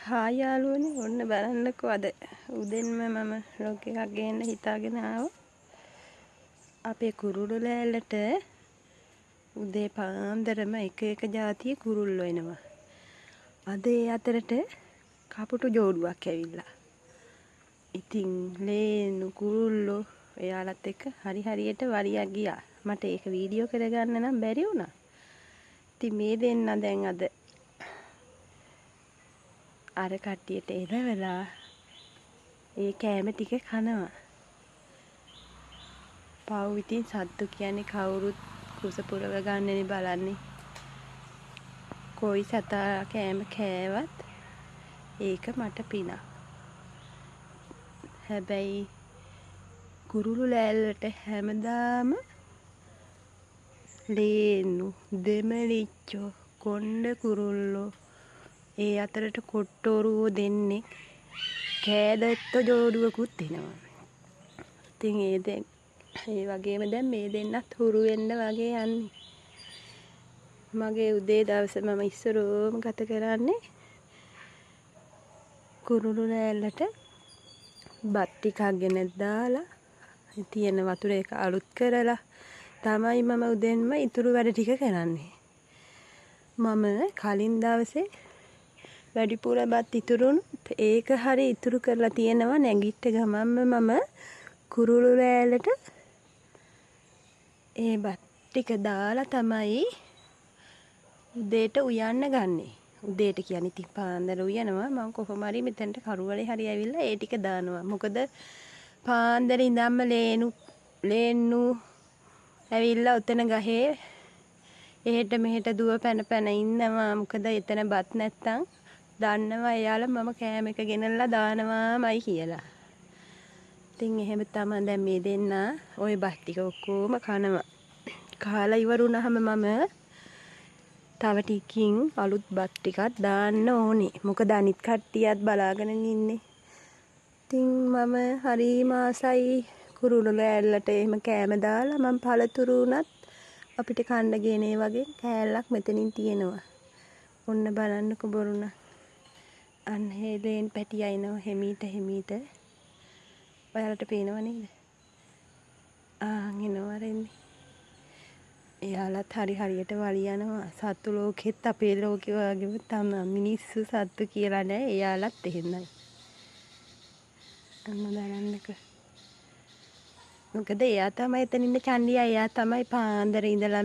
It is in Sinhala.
හා යාළුවනේ ඔන්න බලන්නකෝ අද උදෙන්ම මම ලොග් එකක් ගේන්න හිතාගෙන ආවා. අපේ කුරුළු ලෑල්ලට උදේ පාන්දරම එක જાතිය කුරුල්ලෝ එනවා. අද ඒ අතරට කපුටු ජෝඩුවක් ඇවිල්ලා. ඉතින් ලේනු කුරුල්ලෝ එයාලත් එක්ක හරියට වරියක් ගියා. මට ඒක වීඩියෝ කරගන්න නම් බැරි වුණා. ඉතින් මේ දෙන්න දැන් අද අර කට්ටියට එළවලා ඒ කෑම ටික කනවා. පව් ඉතින් සත්තු කියන්නේ කවුරුත් කුස පුරව ගන්නනේ බලන්නේ. කොයි සතා කෑම කෑවත් ඒක මට පිනක්. හැබැයි කුරුළු ලෑල්ලට හැමදාම ලේන්නු දෙමලිච්චෝ කොණ්ඩ කුරුල්ලෝ ඒ අතරට කොට්ටෝරුවෝ දෙන්නේ කෑදැත්ත ජෝඩුවකුත් එනවා. ඉතින් ඒ වගේම දැන් මේ දෙන්නත් හුරු වෙන්න වගේ යන්නේ. මගේ උදේ දවස මම ඉස්සරෝම ගත කරන්නේ කුරුළු ලෑල්ලට බත් ටිකක් ගෙන දාලා තියෙන වතුර එක අලුත් කරලා තමයි මම උදෙන්ම ඉතුරු වැඩ ටික කරන්නේ. මම කලින් දවසේ වැඩිපුර බත් ඉතුරුනොත් ඒක හරි ඉතුරු කරලා තියෙනවා. නැගිට ගමන්ම මම කුරුළු ලෑල්ලට ඒ බත් ටික දාලා තමයි උදේට උයන්න ගන්නෙ. උදේට කියන්නේ ඉතින් පාන්දර උයනවා. මම කොහොම හරි මෙතනට කරුවලේ හරි ඇවිල්ලා ඒ ටික දානවා. මොකද පාන්දර ඉඳන්ම ලේන්නු ඇවිල්ලා උතන ගහේ එහෙට මෙහෙට දුව පැන ඉන්නවා. මොකද එතන බත් නැත්තම් දන්නවා එයාලා මම කෑම එක ගෙනල්ලා දානවාමයි කියලා. ඉතින් එහෙම තමයි දැන් මේ දෙන්න ওই බත් ටික ඔක්කොම කනවා. කාලා ඉවරුනහම මම තව ටිකකින් අලුත් බත් ටිකක් දාන්න ඕනේ. මොකද අනිත් කට්ටියත් බලාගෙන ඉන්නේ. ඉතින් මම හරිම ආසයි කුරුළු ලෑල්ලට එහෙම කෑම දාලා මම පළතුරු උනත් අපිට කන්න ගේනේ වගේ කෑල්ලක් මෙතනින් තියෙනවා. ඔන්න බලන්නකෝ බොරුණ. අන්න හේලෙන් පැටි අයිනවා හිමීට. ඔයාලට පේනව නේද? එනවා රෙන්නේ. එයාලත් හරියට වලි යනවා. සත්තු ලෝකෙත් අපේ ලෝකෙ වගේම තමයි. මිනිස්සු සත්තු කියලා නෑ. එයාලත් එහෙමයි. අන්න බලන්නකෝ. මොකද එයා තමයි එතන ඉන්න චන්ඩියා. එයා තමයි පාන්දර ඉඳලා